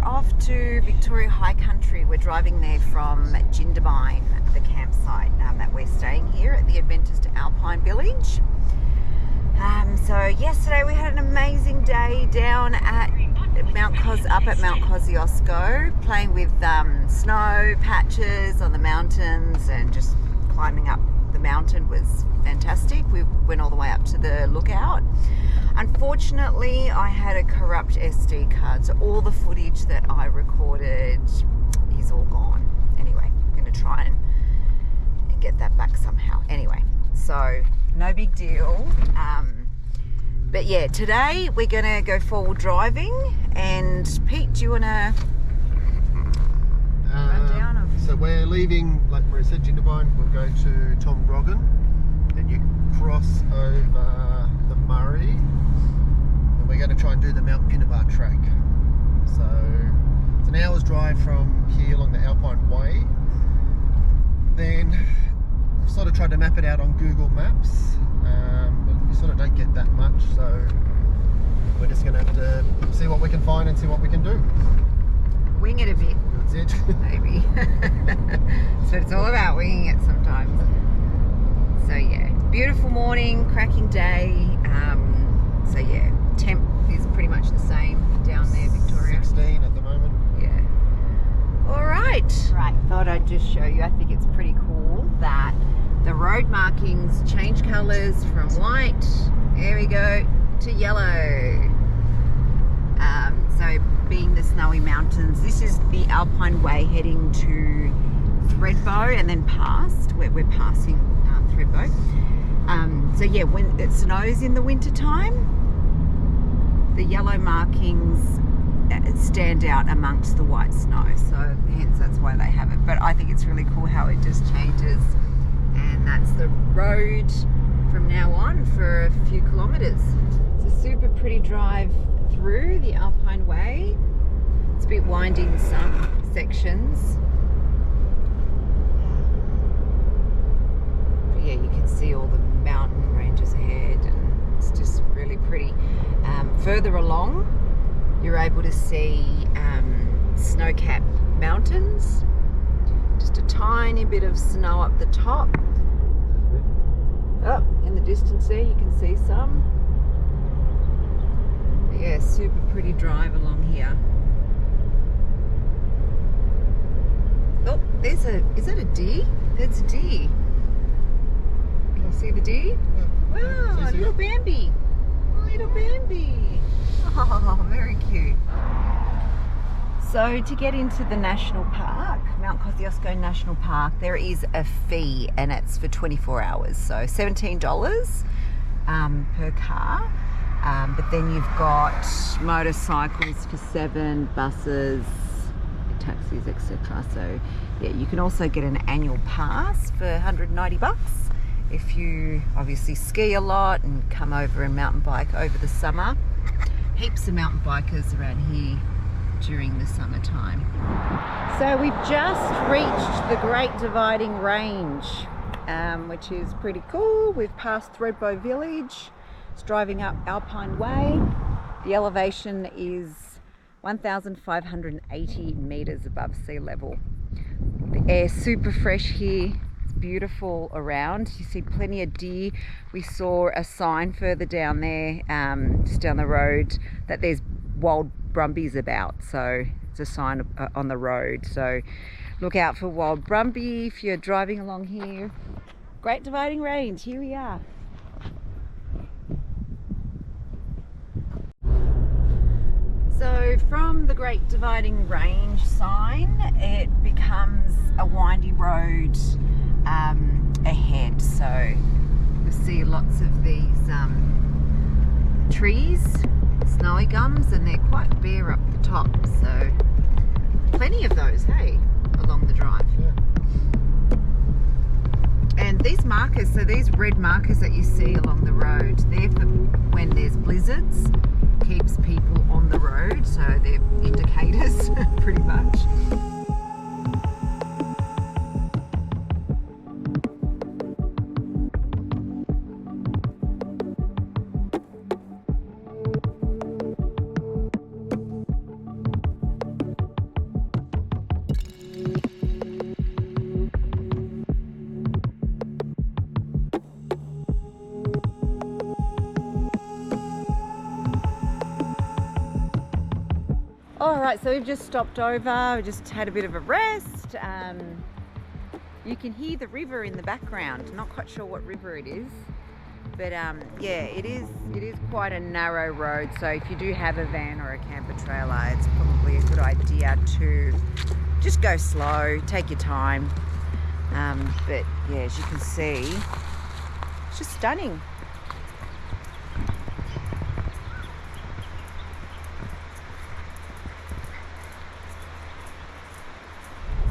we're off to Victoria High Country. We're driving there from Jindabyne, the campsite that we're staying here at the Adventist Alpine Village. So yesterday we had an amazing day down at Mount Kosciuszko, playing with snow patches on the mountains, and just climbing up the mountain was fantastic. We went all the way up to the lookout. Unfortunately, I had a corrupt SD card, so all the footage that I recorded is all gone. Anyway, I'm going to try and get that back somehow. Anyway, so no big deal. But yeah, today we're going to go forward driving. And Pete, do you want to run down? So we're leaving, like where it said, Jindabyne. We'll go to Tom Groggin. Then you cross over the Murray. And we're going to try and do the Mount Pinnibar track. So it's an hour's drive from here along the Alpine Way. Then I've sort of tried to map it out on Google Maps. But you sort of don't get that much, so we're just going to have to see what we can find and see what we can do. Wing it a bit. That's it. Maybe. So it's all about winging it sometimes. So yeah, beautiful morning, cracking day. So yeah, temp is pretty much the same down there, Victoria. 16 at the moment. Yeah. All right. Right, thought I'd just show you. I think it's pretty cool that the road markings change colours from white, there we go, to yellow. So being the snowy mountains, this is the Alpine Way heading to Thredbo and then past, where we're passing Thredbo. So yeah, when it snows in the winter time, the yellow markings stand out amongst the white snow. So hence that's why they have it. But I think it's really cool how it just changes. And that's the road from now on for a few kilometres. It's a super pretty drive through the Alpine Way. It's a bit windy in some sections. But yeah, you can see all the mountain ranges ahead, and it's just really pretty. Further along, you're able to see snow-capped mountains. Just a tiny bit of snow up the top. Oh, in the distance there you can see some. But yeah, super pretty drive along here. Oh, is that a deer? That's a deer. Can you see the deer? Yeah. Wow, little Bambi. Little Bambi. Oh, very cute. So to get into the national park, Mount Kosciuszko National Park, there is a fee, and it's for 24 hours. So $17 per car. But then you've got motorcycles for $7, buses, taxis, etc. So yeah, you can also get an annual pass for $190 if you obviously ski a lot and come over and mountain bike over the summer. Heaps of mountain bikers around here during the summertime. So we've just reached the Great Dividing Range, which is pretty cool. We've passed Thredbo Village. It's driving up Alpine Way. The elevation is 1,580 meters above sea level. The air's super fresh here. It's beautiful around. You see plenty of deer. We saw a sign further down there, just down the road, that there's wild brumbies about, so it's a sign on the road, so look out for wild brumby if you're driving along here. Great Dividing Range, here we are. So from the Great Dividing Range sign, it becomes a windy road ahead, so you'll see lots of these trees, snowy gums, and they're quite bare up the top, so plenty of those, hey, along the drive. Yeah. And these markers, so these red markers that you see along the road, they're for when there's blizzards, keeps people on the road, so they're indicators pretty much. All right, so we've just stopped over. We just had a bit of a rest. You can hear the river in the background. Not quite sure what river it is, but yeah, it is quite a narrow road. So if you do have a van or a camper trailer, it's probably a good idea to just go slow, take your time. But yeah, as you can see, it's just stunning.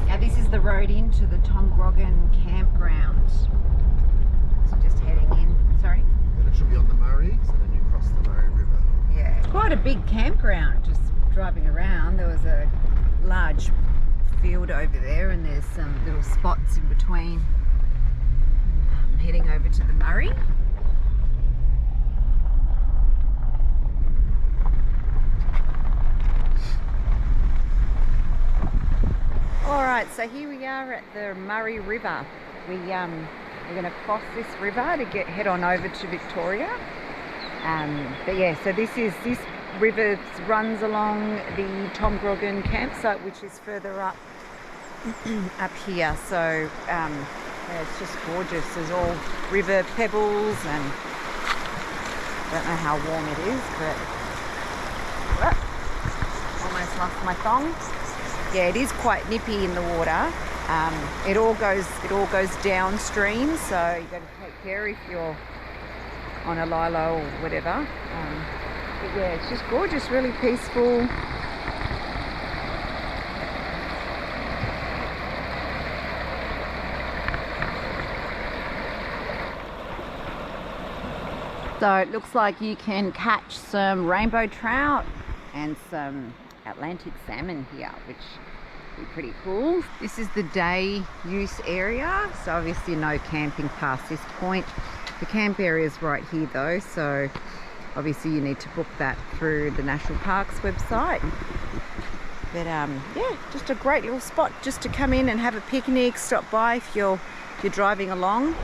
Now this is the road into the Tom Groggin Campground. So just heading in, sorry? And it should be on the Murray, so then you cross the Murray River. Yeah, it's quite a big campground. Just driving around, there was a large field over there and there's some little spots in between. Heading over to the Murray. Alright, so here we are at the Murray River. We're going to cross this river to head on over to Victoria. But yeah, so this river runs along the Tom Groggin campsite, which is further up here. So yeah, it's just gorgeous. There's all river pebbles and I don't know how warm it is, but almost lost my thong. Yeah, it is quite nippy in the water. It all goes downstream, so you've got to take care if you're on a lilo or whatever. But yeah, it's just gorgeous, really peaceful. So it looks like you can catch some rainbow trout and some Atlantic salmon here, which would be pretty cool. This is the day use area, so obviously no camping past this point. The camp area is right here though, so obviously you need to book that through the National Parks website. But yeah, just a great little spot just to come in and have a picnic, stop by if you're driving along.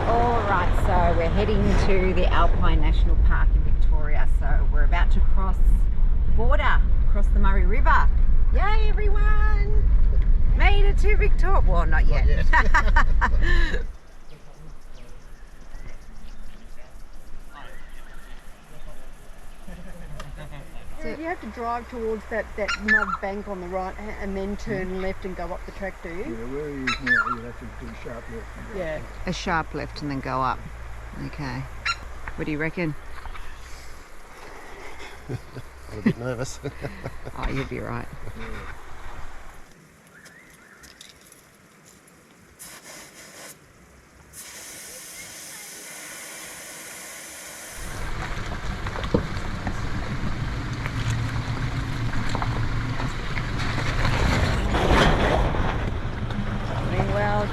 Alright, so we're heading to the Alpine National Park in Victoria. So we're about to cross the border, across the Murray River. Yay everyone! Made it to Victoria. Well, not yet. So you have to drive towards that mud bank on the right and then turn left and go up the track, do you? Yeah, where he is now, you have to do a sharp left. Yeah. A sharp left and then go up. Okay. What do you reckon? I'm a bit nervous. Oh, you'll be right.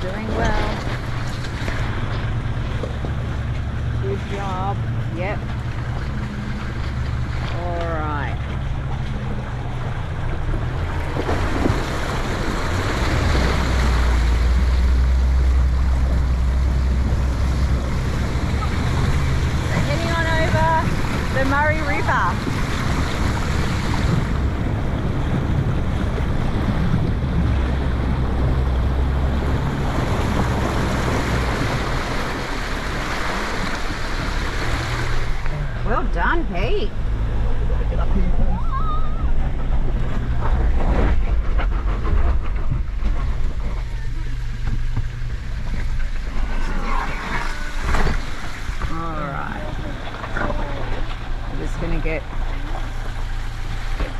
Doing well. Good job. Yep. All right. So heading on over the Murray River. Well done, Pete. Get up here first. Alright. I'm just going to get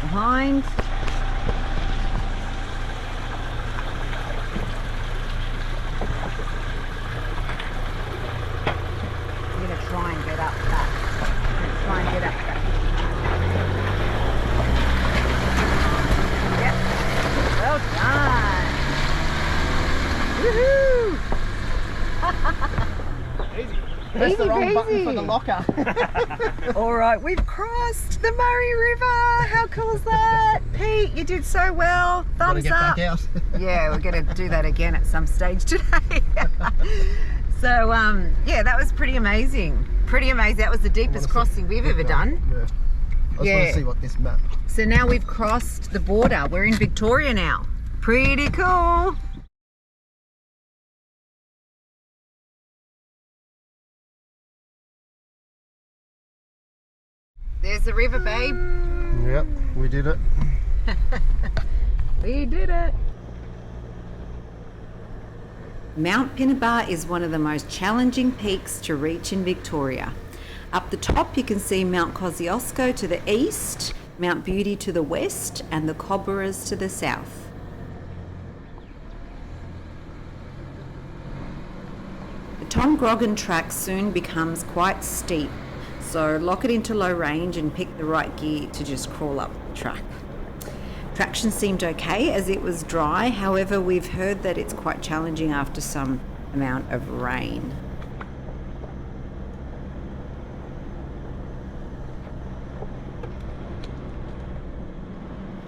behind. I'm going to try and get up that. Try and get up that. Yep. Well done. Woohoo! Easy. Press the wrong Easy button for peasy. the locker. All right, we've crossed the Murray River. How cool is that? Pete, you did so well. Gotta Thumbs get up. back out. Yeah, we're going to do that again at some stage today. So, yeah, that was pretty amazing. Pretty amazing. That was the deepest Honestly, crossing we've ever done. Yeah. I just want to see what this map. So now we've crossed the border. We're in Victoria now. Pretty cool. There's the river, babe. Yep, we did it. We did it. Mount Pinnibar is one of the most challenging peaks to reach in Victoria. Up the top you can see Mount Kosciuszko to the east, Mount Beauty to the west, and the Cobberas to the south. The Tom Groggin track soon becomes quite steep, so lock it into low range and pick the right gear to just crawl up the track. Traction seemed okay as it was dry, however we've heard that it's quite challenging after some amount of rain.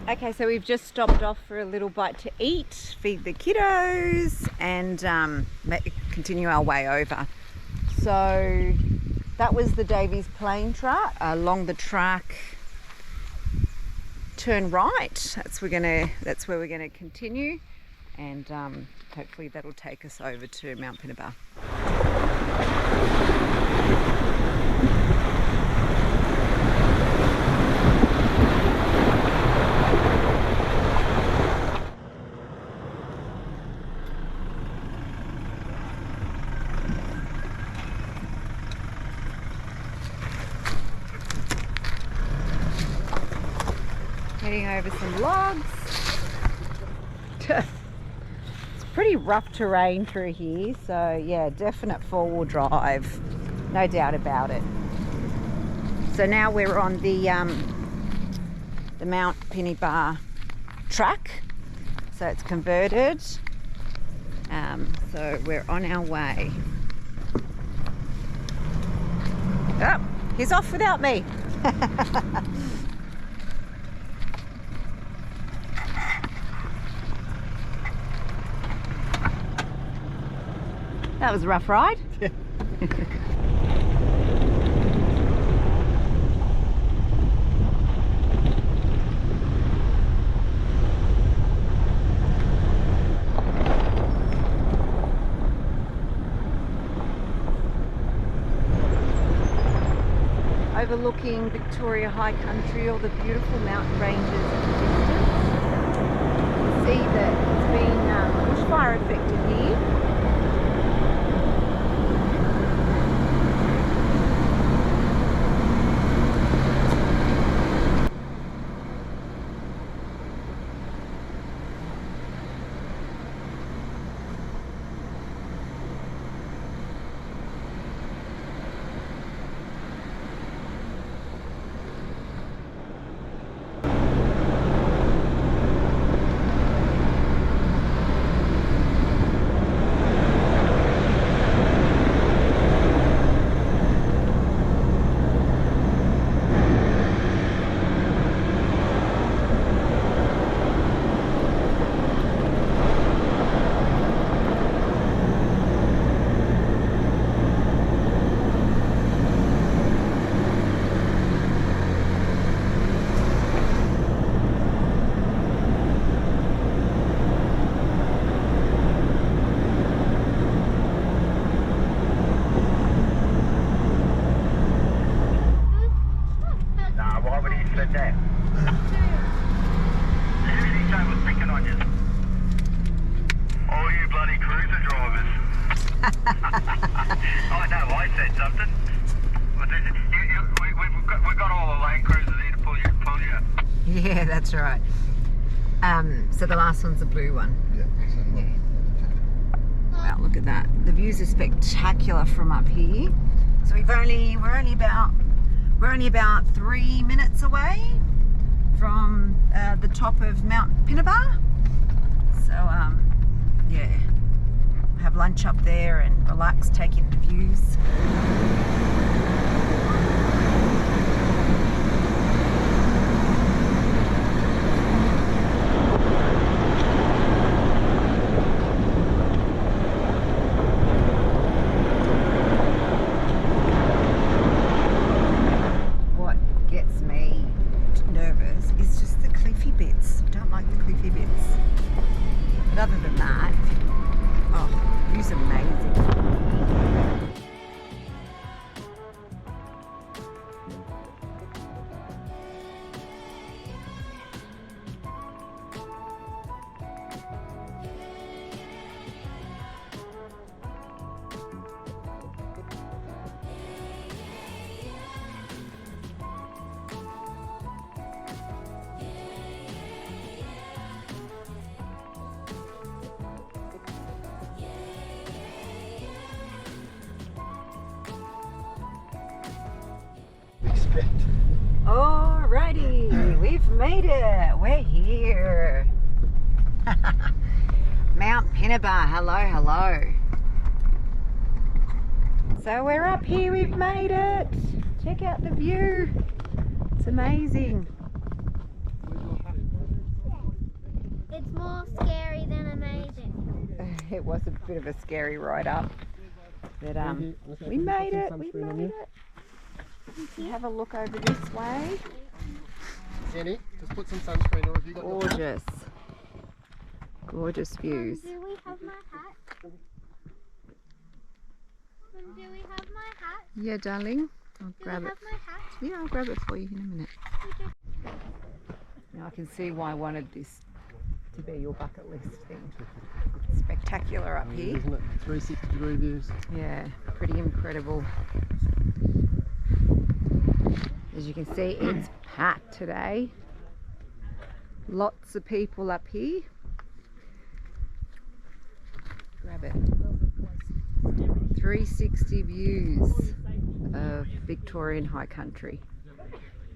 Okay, so we've just stopped off for a little bite to eat, feed the kiddos, and continue our way over. So that was the Davies Plain track. Along the track, turn right. That's where we're gonna continue, and hopefully that'll take us over to Mount Pinnibar. Heading over some logs. It's pretty rough terrain through here, so yeah, definite four-wheel drive, no doubt about it. So now we're on the Mount Pinnibar track, so it's converted. So we're on our way. Oh, he's off without me. That was a rough ride. Yeah. Overlooking Victoria High Country, all the beautiful mountain ranges in the distance. You see that it's been bushfire affected here. I know, I said something. But we've got all the lane cruisers here to pull you. Yeah, that's right. So the last one's the blue one. Yeah. Wow, look at that. The views are spectacular from up here. So we're only about 3 minutes away from the top of Mount Pinnibar. So yeah, have lunch up there and relax, take in the views. What gets me But other than that, oh, view's amazing. Alrighty, we've made it. We're here. Mount Pinnibar. Hello, hello. So we're up here. We've made it. Check out the view. It's amazing. It's more scary than amazing. It was a bit of a scary ride up, but we made it. We made it. Have a look over this way. Annie, just put some sunscreen on. Have you got Gorgeous. Gorgeous views. Do we have my hat? Do we have my hat? Yeah, darling. I'll Do grab we it. have my hat? Yeah, I'll grab it for you in a minute. Now I can see why I wanted this to be your bucket list thing. It's spectacular up here. Isn't it? 360-degree views. Yeah, pretty incredible. As you can see, it's packed today. Lots of people up here. Grab it. 360 views of Victorian high country.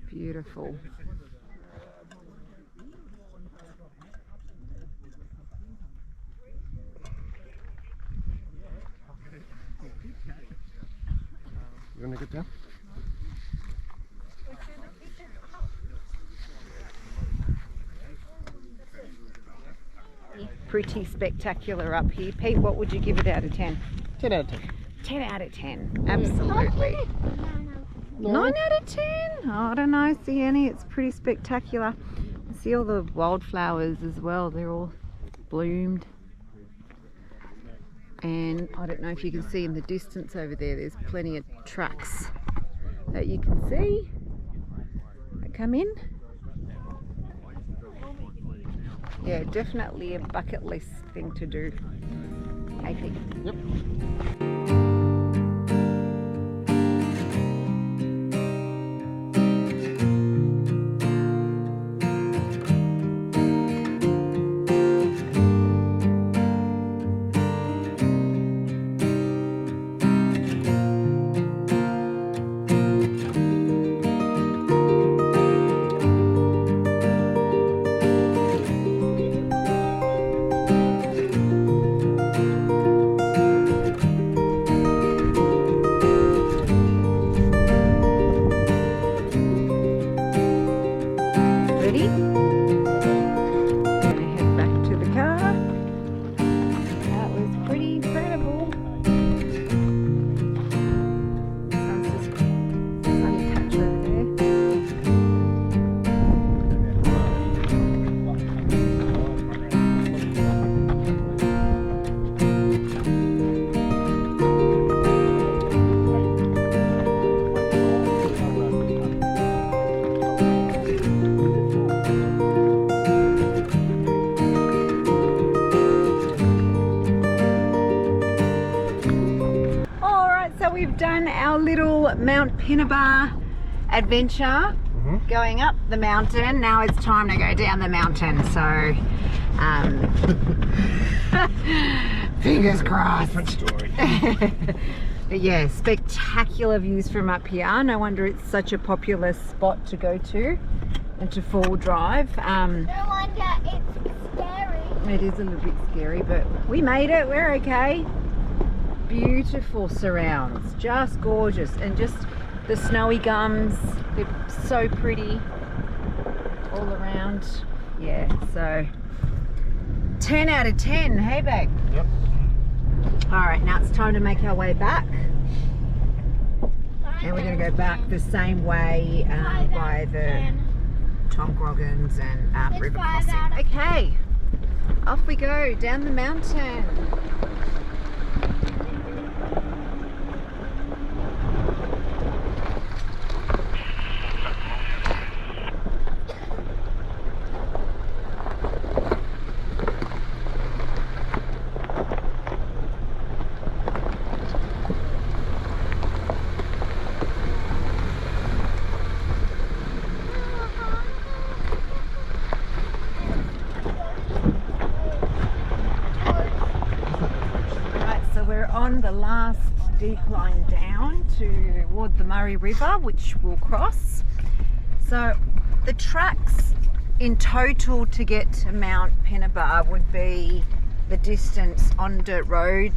Beautiful. You want to get down? Pretty spectacular up here. Pete, what would you give it out of 10? 10 out of 10. 10 out of 10. Absolutely. 9 out of 10? Oh, I don't know. See, Annie, it's pretty spectacular. See all the wildflowers as well. They're all bloomed. And I don't know if you can see in the distance over there, there's plenty of trucks that you can see that come in. Yeah, definitely a bucket list thing to do. Hey, Pete? Yep. Done our little Mount Pinnibar adventure, going up the mountain. Now it's time to go down the mountain, so fingers crossed. Different story. But yeah, spectacular views from up here. No wonder it's such a popular spot to go to and to full drive. No wonder it's scary. It is a little bit scary, but we made it. We're okay. Beautiful surrounds, just gorgeous, and just the snowy gums, they're so pretty all around. Yeah, so 10 out of 10. Hey babe? Yep. All right, now it's time to make our way back, and we're going to go back the same way by the Tom Groggins and river crossing. Okay, Off we go down the mountain. On the last decline down toward the Murray River, which we'll cross. So the tracks in total to get to Mount Pinnibar would be, the distance on dirt road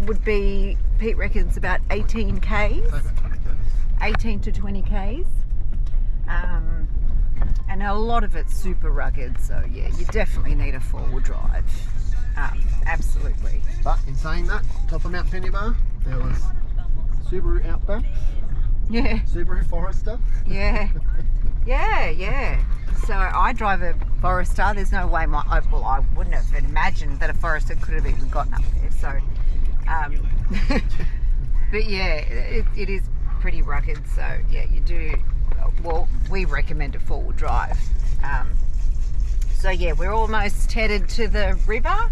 would be, Pete reckons, about 18 k's, 18 to 20 k's, and a lot of it's super rugged, so yeah, you definitely need a four-wheel drive. Absolutely. But in saying that, top of Mount Pinnibar, there was Subaru Outback, Yeah. Subaru Forester. Yeah. Yeah. So I drive a Forester. There's no way well, I wouldn't have imagined that a Forester could have even gotten up there. So, but yeah, it is pretty rugged. So yeah, you do. Well, we recommend a four-wheel drive. So yeah, we're almost headed to the river,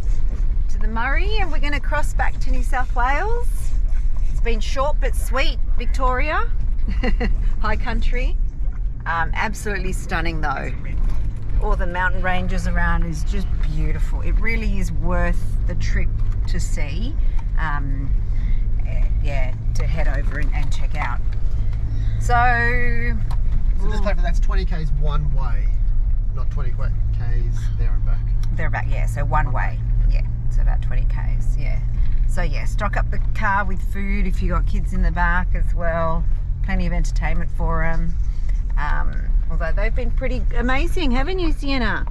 to the Murray, and we're going to cross back to New South Wales. It's been short but sweet, Victoria. High country. Absolutely stunning though. All the mountain ranges around is just beautiful. It really is worth the trip to see. Yeah, to head over and check out. So just clarify, that's 20 k's one way, not 20 k's there and back. There and back, yeah. So one way, yeah. So about 20 k's, yeah. So yeah, stock up the car with food if you got kids in the back as well. Plenty of entertainment for them. Although they've been pretty amazing, haven't you, Sienna?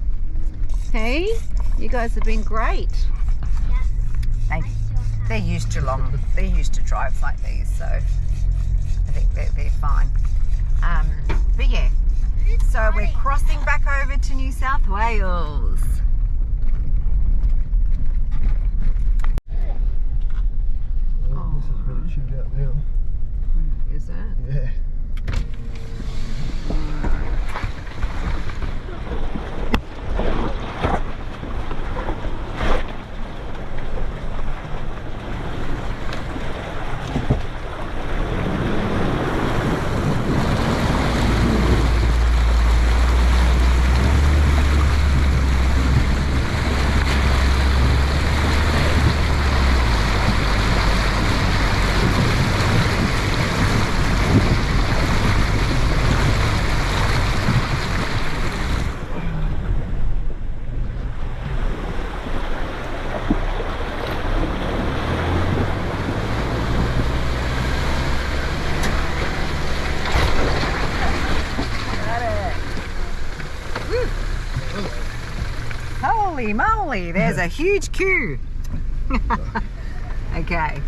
Hey, you guys have been great. They're used to drives like these, so I think they're fine. But yeah, so we're crossing back over to New South Wales. Oh, this is really chilled out now. Is that? Yeah. Holy moly, there's a huge queue. Okay.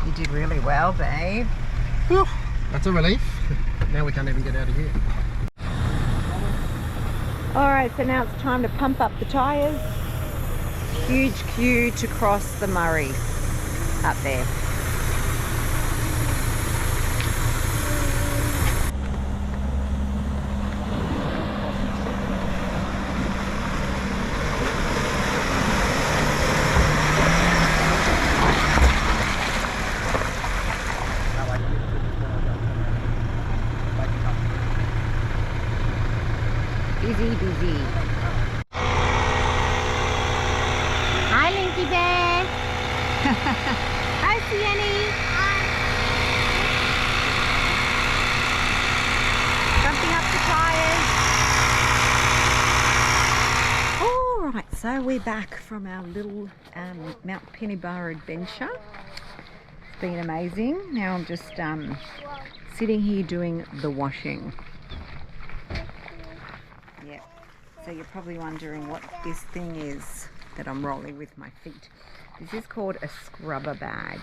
You did really well, babe. Whew, that's a relief. Now we can't even get out of here. Alright, so now it's time to pump up the tyres. Huge queue to cross the Murray up there. Busy. Hi, Linky Bear. Hi, Sienny. Jumping up the tyres. All right, so we're back from our little Mount Pinnibar adventure. It's been amazing. Now I'm just sitting here doing the washing. Yeah. So you're probably wondering what this thing is that I'm rolling with my feet. This is called a scrubber bag,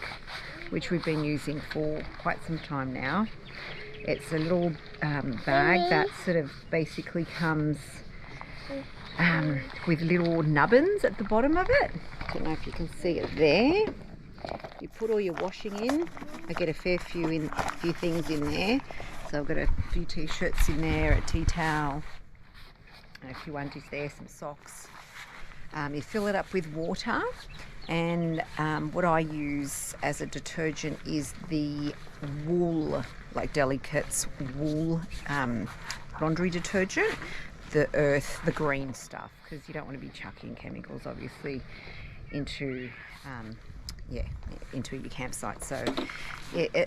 which we've been using for quite some time now. It's a little bag that sort of basically comes with little nubbins at the bottom of it. I don't know if you can see it there. You put all your washing in. I get a fair few things in there. So I've got a few t-shirts in there, a tea towel, and a few undies there, some socks. You fill it up with water, and what I use as a detergent is the wool, like Delicate's wool laundry detergent, the green stuff, because you don't want to be chucking chemicals obviously into into your campsite. So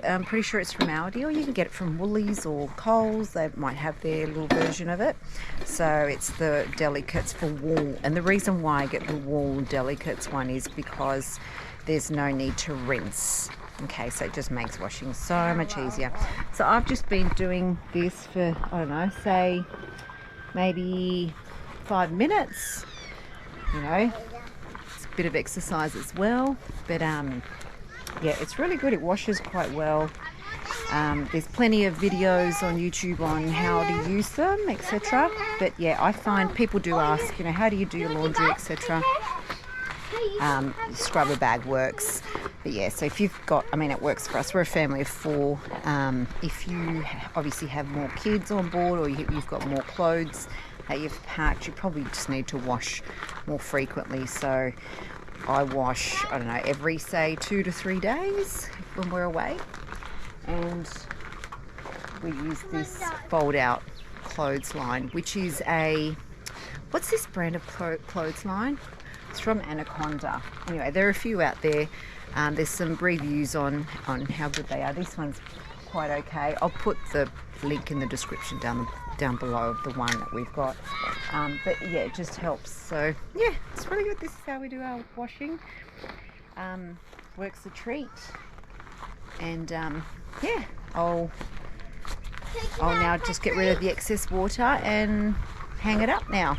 I'm pretty sure it's from Aldi, or you can get it from Woolies or Coles. They might have their little version of it. So it's the Delicate's for wool, and the reason why I get the wool Delicate's one is because there's no need to rinse. Okay, so it just makes washing so much easier. So I've just been doing this for, I don't know, say maybe 5 minutes. You know, it's a bit of exercise as well, but yeah, it's really good. It washes quite well. There's plenty of videos on YouTube on how to use them, etc. But yeah, I find people do ask, you know, how do you do your laundry, etc. Scrubber bag works. But yeah, so if you've got, I mean, it works for us. We're a family of 4. If you obviously have more kids on board, or you've got more clothes that you've packed, you probably just need to wash more frequently. So I wash, I don't know, every say 2 to 3 days when we're away. And we use this fold out clothesline, which is what's this brand of clothesline? It's from Anaconda. Anyway, there are a few out there. There's some reviews on how good they are. This one's quite okay. I'll put the link in the description down below of the one that we've got. But yeah, it just helps. So yeah, it's really good. This is how we do our washing. Works a treat. And yeah, I'll now just get rid of the excess water and hang it up now.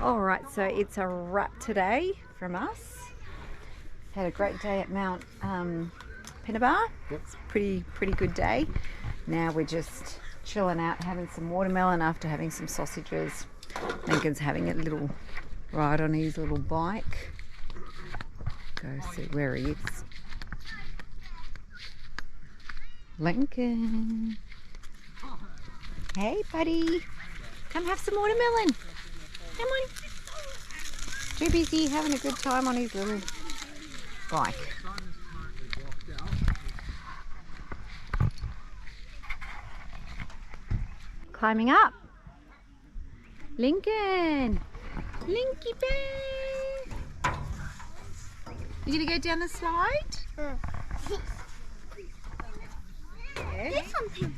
All right, so it's a wrap today from us. Had a great day at Mount Pinnibar. It's a pretty good day. Now we're just chilling out, having some watermelon after having some sausages. Lincoln's having a little ride on his little bike. Go see where he is. Lincoln. Hey, buddy. Come have some watermelon. Come on. Too busy having a good time on his little bike. Climbing up. Lincoln. Linky Bear. You gonna go down the slide? There's something.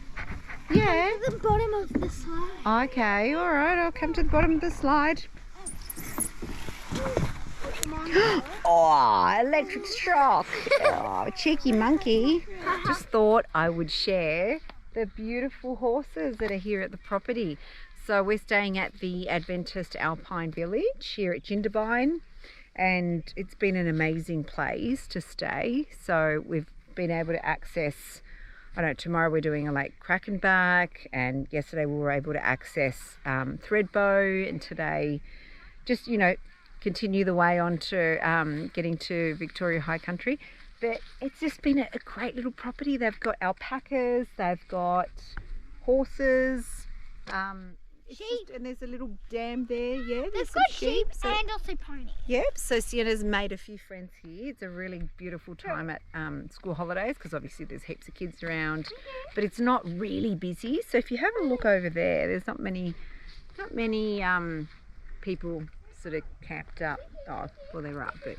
Yeah. At the bottom of the slide. Okay, alright, I'll come to the bottom of the slide. Oh, electric shock. Oh, cheeky monkey. Just thought I would share the beautiful horses that are here at the property. So we're staying at the Adventist Alpine Village here at Jindabyne, and it's been an amazing place to stay. So we've been able to access, I don't know, tomorrow we're doing a Lake Krakenbach, and yesterday we were able to access Threadbow, and today just, you know, continue the way on to getting to Victoria High Country. But it's just been a great little property. They've got alpacas, they've got horses, Sheep. and there's a little dam there. Yeah, They've there's some got sheep so, and also ponies. yep, so Sienna's made a few friends here. It's a really beautiful time at school holidays, because obviously there's heaps of kids around, but it's not really busy. So if you have a look over there, there's not many people sort of camped up. Oh, well, they're up, but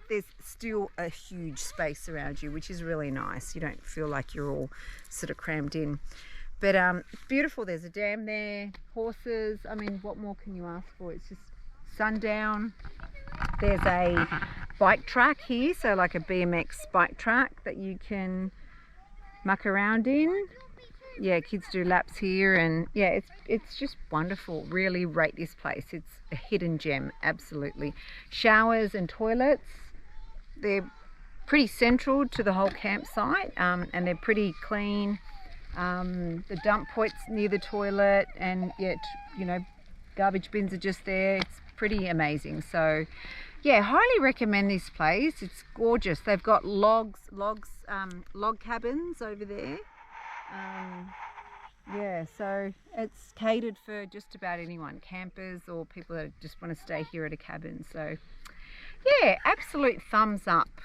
there's still a huge space around you, which is really nice. You don't feel like you're all sort of crammed in. But beautiful. There's a dam there, horses. I mean, what more can you ask for? It's just sundown. There's a bike track here, so like a BMX bike track that you can muck around in. Yeah, kids do laps here, and yeah, it's just wonderful. Really rate this place. It's a hidden gem, absolutely. Showers and toilets, they're pretty central to the whole campsite, and they're pretty clean. The dump point's near the toilet, and yet, you know, garbage bins are just there. It's pretty amazing. So yeah, highly recommend this place. It's gorgeous. They've got log cabins over there. Yeah, so it's catered for just about anyone, campers or people that just want to stay here at a cabin. So yeah, absolute thumbs up.